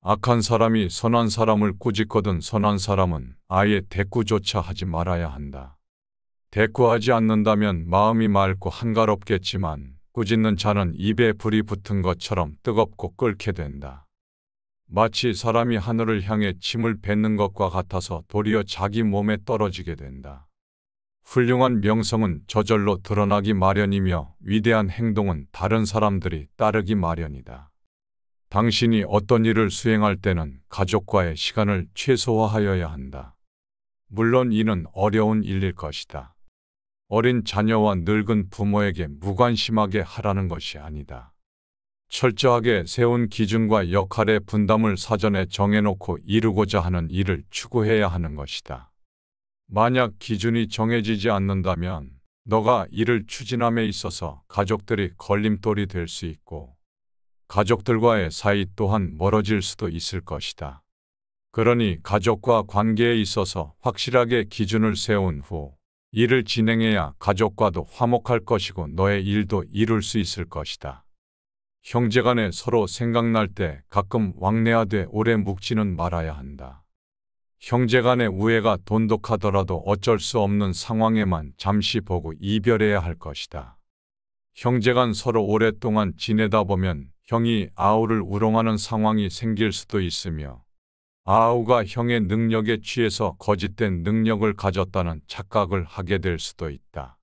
악한 사람이 선한 사람을 꾸짖거든 선한 사람은 아예 대꾸조차 하지 말아야 한다. 대꾸하지 않는다면 마음이 맑고 한가롭겠지만 꾸짖는 자는 입에 불이 붙은 것처럼 뜨겁고 끓게 된다. 마치 사람이 하늘을 향해 침을 뱉는 것과 같아서 도리어 자기 몸에 떨어지게 된다. 훌륭한 명성은 저절로 드러나기 마련이며 위대한 행동은 다른 사람들이 따르기 마련이다. 당신이 어떤 일을 수행할 때는 가족과의 시간을 최소화하여야 한다. 물론 이는 어려운 일일 것이다. 어린 자녀와 늙은 부모에게 무관심하게 하라는 것이 아니다. 철저하게 세운 기준과 역할의 분담을 사전에 정해놓고 이루고자 하는 일을 추구해야 하는 것이다. 만약 기준이 정해지지 않는다면 너가 이를 추진함에 있어서 가족들이 걸림돌이 될 수 있고 가족들과의 사이 또한 멀어질 수도 있을 것이다. 그러니 가족과 관계에 있어서 확실하게 기준을 세운 후 일을 진행해야 가족과도 화목할 것이고 너의 일도 이룰 수 있을 것이다. 형제간에 서로 생각날 때 가끔 왕래하되 오래 묵지는 말아야 한다. 형제간의 우애가 돈독하더라도 어쩔 수 없는 상황에만 잠시 보고 이별해야 할 것이다. 형제간 서로 오랫동안 지내다 보면 형이 아우를 우롱하는 상황이 생길 수도 있으며 아우가 형의 능력에 취해서 거짓된 능력을 가졌다는 착각을 하게 될 수도 있다.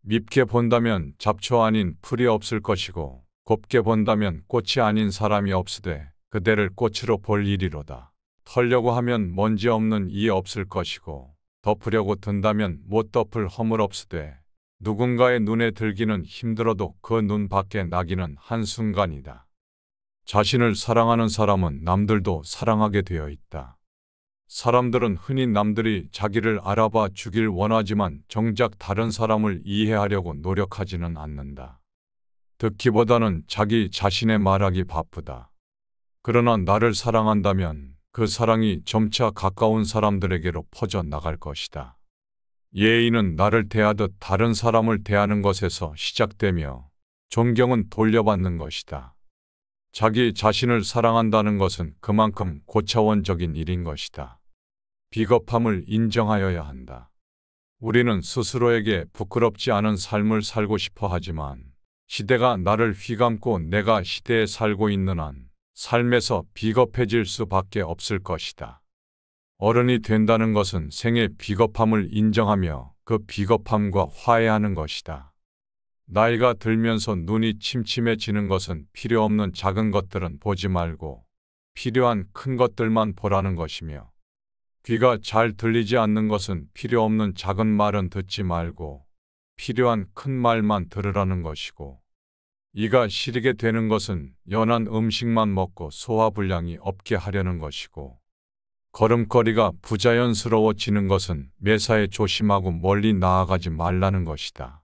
밉게 본다면 잡초 아닌 풀이 없을 것이고 곱게 본다면 꽃이 아닌 사람이 없으되 그대를 꽃으로 볼 일이로다. 털려고 하면 먼지 없는 이 없을 것이고 덮으려고 든다면 못 덮을 허물 없으되 누군가의 눈에 들기는 힘들어도 그 눈 밖에 나기는 한순간이다. 자신을 사랑하는 사람은 남들도 사랑하게 되어 있다. 사람들은 흔히 남들이 자기를 알아봐 주길 원하지만 정작 다른 사람을 이해하려고 노력하지는 않는다. 듣기보다는 자기 자신의 말하기 바쁘다. 그러나 나를 사랑한다면 그 사랑이 점차 가까운 사람들에게로 퍼져 나갈 것이다. 예의는 나를 대하듯 다른 사람을 대하는 것에서 시작되며 존경은 돌려받는 것이다. 자기 자신을 사랑한다는 것은 그만큼 고차원적인 일인 것이다. 비겁함을 인정하여야 한다. 우리는 스스로에게 부끄럽지 않은 삶을 살고 싶어 하지만 시대가 나를 휘감고 내가 시대에 살고 있는 한 삶에서 비겁해질 수밖에 없을 것이다. 어른이 된다는 것은 생의 비겁함을 인정하며 그 비겁함과 화해하는 것이다. 나이가 들면서 눈이 침침해지는 것은 필요 없는 작은 것들은 보지 말고 필요한 큰 것들만 보라는 것이며 귀가 잘 들리지 않는 것은 필요 없는 작은 말은 듣지 말고 필요한 큰 말만 들으라는 것이고 이가 시리게 되는 것은 연한 음식만 먹고 소화불량이 없게 하려는 것이고 걸음걸이가 부자연스러워지는 것은 매사에 조심하고 멀리 나아가지 말라는 것이다.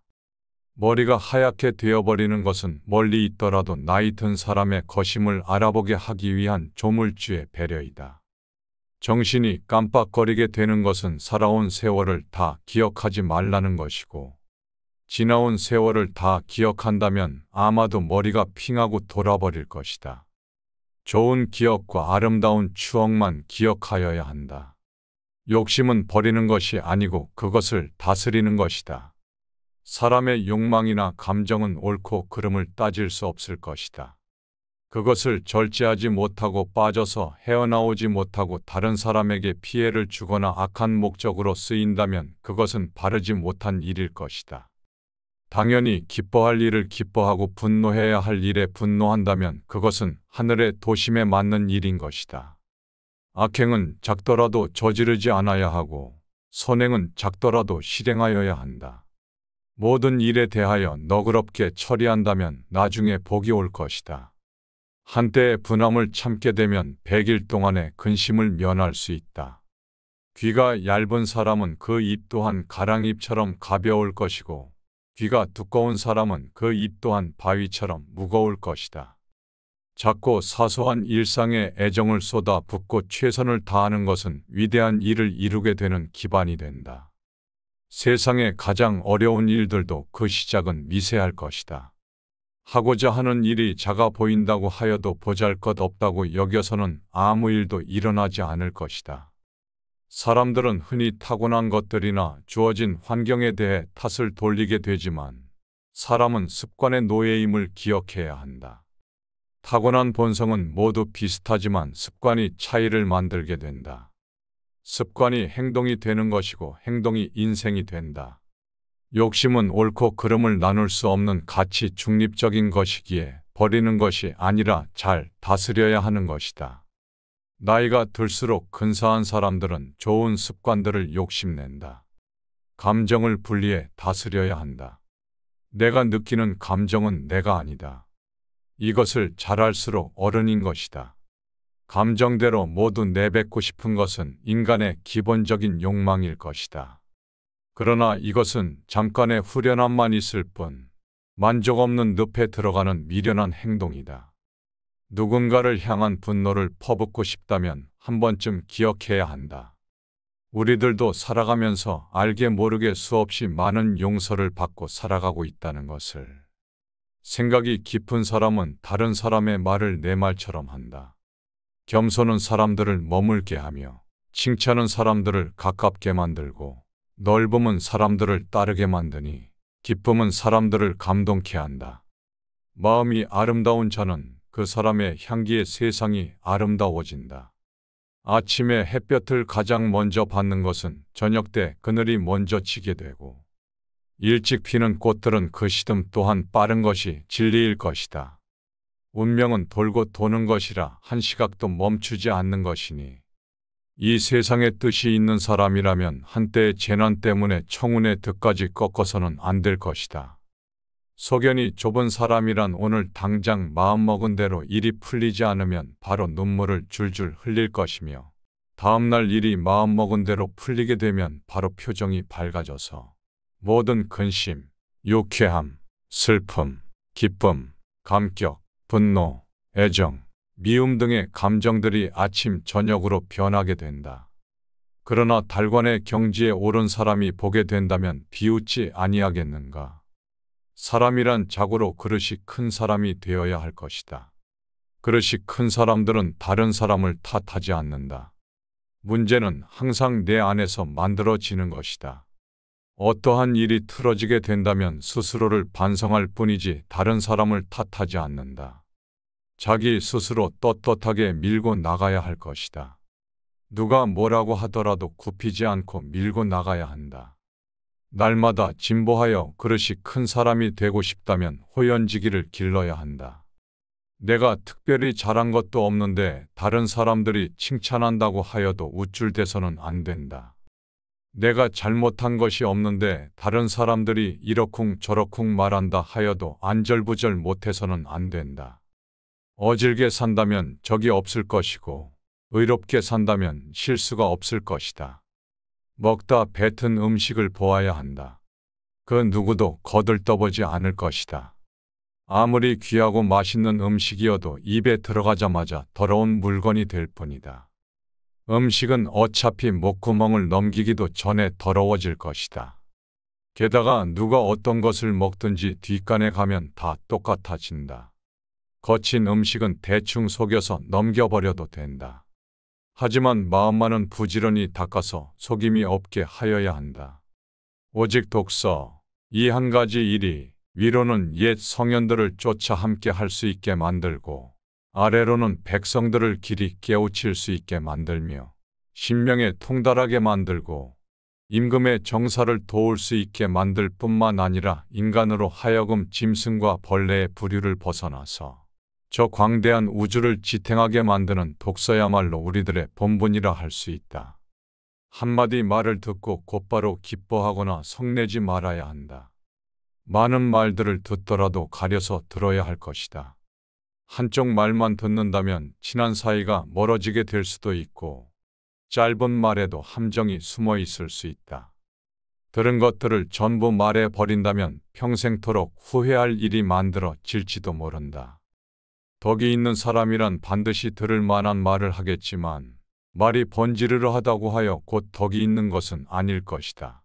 머리가 하얗게 되어버리는 것은 멀리 있더라도 나이 든 사람의 거심을 알아보게 하기 위한 조물주의 배려이다. 정신이 깜빡거리게 되는 것은 살아온 세월을 다 기억하지 말라는 것이고 지나온 세월을 다 기억한다면 아마도 머리가 핑하고 돌아버릴 것이다. 좋은 기억과 아름다운 추억만 기억하여야 한다. 욕심은 버리는 것이 아니고 그것을 다스리는 것이다. 사람의 욕망이나 감정은 옳고 그름을 따질 수 없을 것이다. 그것을 절제하지 못하고 빠져서 헤어나오지 못하고 다른 사람에게 피해를 주거나 악한 목적으로 쓰인다면 그것은 바르지 못한 일일 것이다. 당연히 기뻐할 일을 기뻐하고 분노해야 할 일에 분노한다면 그것은 하늘의 도심에 맞는 일인 것이다. 악행은 작더라도 저지르지 않아야 하고 선행은 작더라도 실행하여야 한다. 모든 일에 대하여 너그럽게 처리한다면 나중에 복이 올 것이다. 한때의 분함을 참게 되면 100일 동안의 근심을 면할 수 있다. 귀가 얇은 사람은 그 입 또한 가랑잎처럼 가벼울 것이고 귀가 두꺼운 사람은 그 입 또한 바위처럼 무거울 것이다. 작고 사소한 일상에 애정을 쏟아 붓고 최선을 다하는 것은 위대한 일을 이루게 되는 기반이 된다. 세상의 가장 어려운 일들도 그 시작은 미세할 것이다. 하고자 하는 일이 작아 보인다고 하여도 보잘것없다고 여겨서는 아무 일도 일어나지 않을 것이다. 사람들은 흔히 타고난 것들이나 주어진 환경에 대해 탓을 돌리게 되지만 사람은 습관의 노예임을 기억해야 한다. 타고난 본성은 모두 비슷하지만 습관이 차이를 만들게 된다. 습관이 행동이 되는 것이고 행동이 인생이 된다. 욕심은 옳고 그름을 나눌 수 없는 가치 중립적인 것이기에 버리는 것이 아니라 잘 다스려야 하는 것이다. 나이가 들수록 근사한 사람들은 좋은 습관들을 욕심낸다. 감정을 분리해 다스려야 한다. 내가 느끼는 감정은 내가 아니다. 이것을 잘 알수록 어른인 것이다. 감정대로 모두 내뱉고 싶은 것은 인간의 기본적인 욕망일 것이다. 그러나 이것은 잠깐의 후련함만 있을 뿐 만족 없는 늪에 들어가는 미련한 행동이다. 누군가를 향한 분노를 퍼붓고 싶다면 한 번쯤 기억해야 한다. 우리들도 살아가면서 알게 모르게 수없이 많은 용서를 받고 살아가고 있다는 것을. 생각이 깊은 사람은 다른 사람의 말을 내 말처럼 한다. 겸손은 사람들을 머물게 하며 칭찬은 사람들을 가깝게 만들고 넓음은 사람들을 따르게 만드니 기쁨은 사람들을 감동케 한다. 마음이 아름다운 자는 그 사람의 향기에 세상이 아름다워진다. 아침에 햇볕을 가장 먼저 받는 것은 저녁 때 그늘이 먼저 지게 되고 일찍 피는 꽃들은 그 시듬 또한 빠른 것이 진리일 것이다. 운명은 돌고 도는 것이라 한 시각도 멈추지 않는 것이니 이 세상에 뜻이 있는 사람이라면 한때의 재난 때문에 청운의 득까지 꺾어서는 안 될 것이다. 소견이 좁은 사람이란 오늘 당장 마음먹은 대로 일이 풀리지 않으면 바로 눈물을 줄줄 흘릴 것이며 다음날 일이 마음먹은 대로 풀리게 되면 바로 표정이 밝아져서 모든 근심, 유쾌함, 슬픔, 기쁨, 감격, 분노, 애정, 미움 등의 감정들이 아침 저녁으로 변하게 된다. 그러나 달관의 경지에 오른 사람이 보게 된다면 비웃지 아니하겠는가. 사람이란 자고로 그릇이 큰 사람이 되어야 할 것이다. 그릇이 큰 사람들은 다른 사람을 탓하지 않는다. 문제는 항상 내 안에서 만들어지는 것이다. 어떠한 일이 틀어지게 된다면 스스로를 반성할 뿐이지 다른 사람을 탓하지 않는다. 자기 스스로 떳떳하게 밀고 나가야 할 것이다. 누가 뭐라고 하더라도 굽히지 않고 밀고 나가야 한다. 날마다 진보하여 그릇이 큰 사람이 되고 싶다면 호연지기를 길러야 한다. 내가 특별히 잘한 것도 없는데 다른 사람들이 칭찬한다고 하여도 우쭐대서는 안 된다. 내가 잘못한 것이 없는데 다른 사람들이 이러쿵 저러쿵 말한다 하여도 안절부절 못해서는 안 된다. 어질게 산다면 적이 없을 것이고 의롭게 산다면 실수가 없을 것이다. 먹다 뱉은 음식을 보아야 한다. 그 누구도 거들떠보지 않을 것이다. 아무리 귀하고 맛있는 음식이어도 입에 들어가자마자 더러운 물건이 될 뿐이다. 음식은 어차피 목구멍을 넘기기도 전에 더러워질 것이다. 게다가 누가 어떤 것을 먹든지 뒷간에 가면 다 똑같아진다. 거친 음식은 대충 속여서 넘겨버려도 된다. 하지만 마음만은 부지런히 닦아서 속임이 없게 하여야 한다. 오직 독서, 이 한 가지 일이 위로는 옛 성현들을 쫓아 함께 할 수 있게 만들고 아래로는 백성들을 길이 깨우칠 수 있게 만들며 신명에 통달하게 만들고 임금의 정사를 도울 수 있게 만들 뿐만 아니라 인간으로 하여금 짐승과 벌레의 부류를 벗어나서 저 광대한 우주를 지탱하게 만드는 독서야말로 우리들의 본분이라 할 수 있다. 한마디 말을 듣고 곧바로 기뻐하거나 성내지 말아야 한다. 많은 말들을 듣더라도 가려서 들어야 할 것이다. 한쪽 말만 듣는다면 친한 사이가 멀어지게 될 수도 있고 짧은 말에도 함정이 숨어 있을 수 있다. 들은 것들을 전부 말해 버린다면 평생토록 후회할 일이 만들어질지도 모른다. 덕이 있는 사람이란 반드시 들을 만한 말을 하겠지만 말이 번지르르 하다고 하여 곧 덕이 있는 것은 아닐 것이다.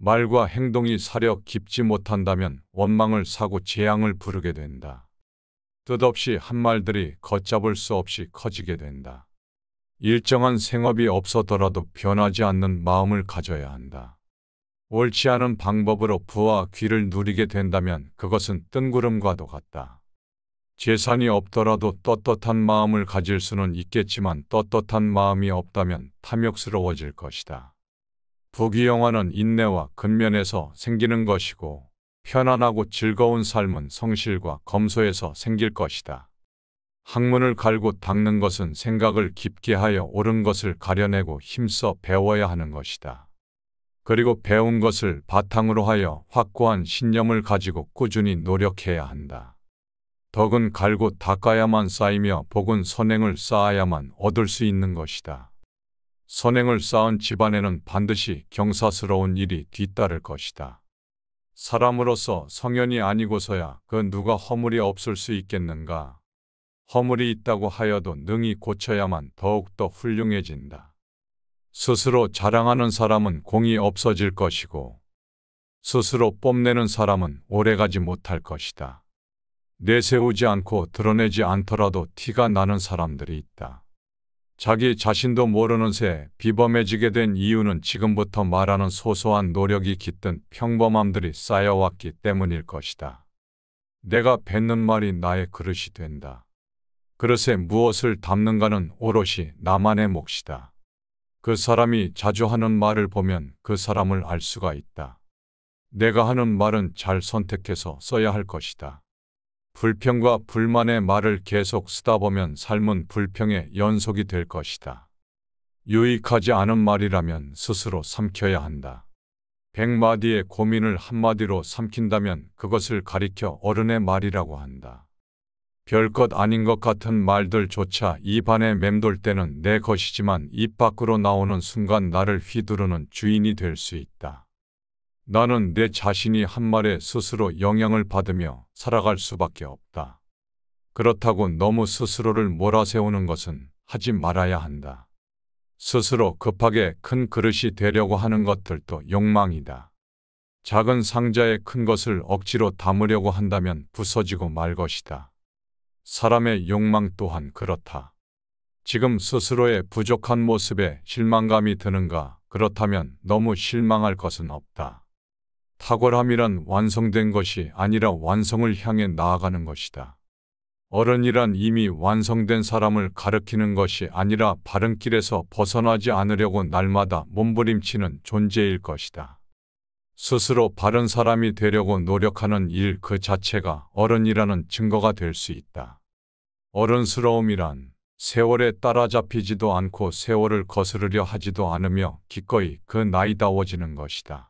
말과 행동이 사려 깊지 못한다면 원망을 사고 재앙을 부르게 된다. 뜻없이 한 말들이 걷잡을 수 없이 커지게 된다. 일정한 생업이 없어더라도 변하지 않는 마음을 가져야 한다. 옳지 않은 방법으로 부와 귀를 누리게 된다면 그것은 뜬구름과도 같다. 재산이 없더라도 떳떳한 마음을 가질 수는 있겠지만 떳떳한 마음이 없다면 탐욕스러워질 것이다. 부귀영화는 인내와 근면에서 생기는 것이고 편안하고 즐거운 삶은 성실과 검소에서 생길 것이다. 학문을 갈고 닦는 것은 생각을 깊게 하여 옳은 것을 가려내고 힘써 배워야 하는 것이다. 그리고 배운 것을 바탕으로 하여 확고한 신념을 가지고 꾸준히 노력해야 한다. 덕은 갈고 닦아야만 쌓이며 복은 선행을 쌓아야만 얻을 수 있는 것이다. 선행을 쌓은 집안에는 반드시 경사스러운 일이 뒤따를 것이다. 사람으로서 성현이 아니고서야 그 누가 허물이 없을 수 있겠는가? 허물이 있다고 하여도 능히 고쳐야만 더욱더 훌륭해진다. 스스로 자랑하는 사람은 공이 없어질 것이고 스스로 뽐내는 사람은 오래가지 못할 것이다. 내세우지 않고 드러내지 않더라도 티가 나는 사람들이 있다. 자기 자신도 모르는 새 비범해지게 된 이유는 지금부터 말하는 소소한 노력이 깃든 평범함들이 쌓여왔기 때문일 것이다. 내가 뱉는 말이 나의 그릇이 된다. 그릇에 무엇을 담는가는 오롯이 나만의 몫이다. 그 사람이 자주 하는 말을 보면 그 사람을 알 수가 있다. 내가 하는 말은 잘 선택해서 써야 할 것이다. 불평과 불만의 말을 계속 쓰다 보면 삶은 불평의 연속이 될 것이다. 유익하지 않은 말이라면 스스로 삼켜야 한다. 100마디의 고민을 한마디로 삼킨다면 그것을 가리켜 어른의 말이라고 한다. 별것 아닌 것 같은 말들조차 입안에 맴돌 때는 내 것이지만 입 밖으로 나오는 순간 나를 휘두르는 주인이 될 수 있다. 나는 내 자신이 한 말에 스스로 영향을 받으며 살아갈 수밖에 없다. 그렇다고 너무 스스로를 몰아세우는 것은 하지 말아야 한다. 스스로 급하게 큰 그릇이 되려고 하는 것들도 욕망이다. 작은 상자에 큰 것을 억지로 담으려고 한다면 부서지고 말 것이다. 사람의 욕망 또한 그렇다. 지금 스스로의 부족한 모습에 실망감이 드는가? 그렇다면 너무 실망할 것은 없다. 탁월함이란 완성된 것이 아니라 완성을 향해 나아가는 것이다. 어른이란 이미 완성된 사람을 가리키는 것이 아니라 바른 길에서 벗어나지 않으려고 날마다 몸부림치는 존재일 것이다. 스스로 바른 사람이 되려고 노력하는 일 그 자체가 어른이라는 증거가 될 수 있다. 어른스러움이란 세월에 따라잡히지도 않고 세월을 거스르려 하지도 않으며 기꺼이 그 나이다워지는 것이다.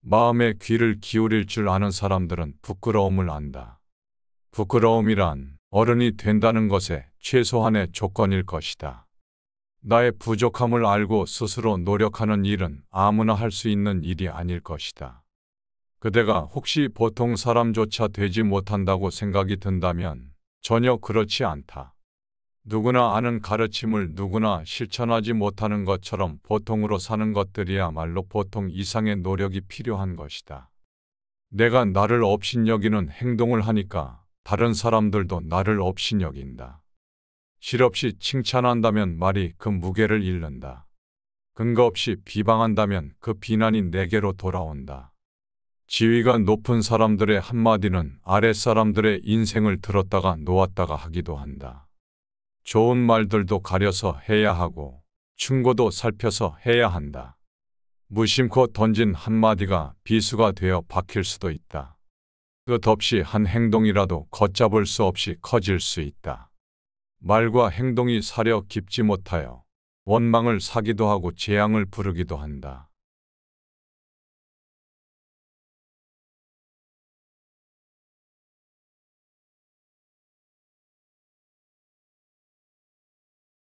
마음의 귀를 기울일 줄 아는 사람들은 부끄러움을 안다. 부끄러움이란 어른이 된다는 것의 최소한의 조건일 것이다. 나의 부족함을 알고 스스로 노력하는 일은 아무나 할 수 있는 일이 아닐 것이다. 그대가 혹시 보통 사람조차 되지 못한다고 생각이 든다면 전혀 그렇지 않다. 누구나 아는 가르침을 누구나 실천하지 못하는 것처럼 보통으로 사는 것들이야말로 보통 이상의 노력이 필요한 것이다. 내가 나를 업신여기는 행동을 하니까 다른 사람들도 나를 업신여긴다. 실없이 칭찬한다면 말이 그 무게를 잃는다. 근거 없이 비방한다면 그 비난이 내게로 돌아온다. 지위가 높은 사람들의 한마디는 아랫사람들의 인생을 들었다가 놓았다가 하기도 한다. 좋은 말들도 가려서 해야 하고 충고도 살펴서 해야 한다. 무심코 던진 한마디가 비수가 되어 박힐 수도 있다. 끝없이 한 행동이라도 걷잡을 수 없이 커질 수 있다. 말과 행동이 사려 깊지 못하여 원망을 사기도 하고 재앙을 부르기도 한다.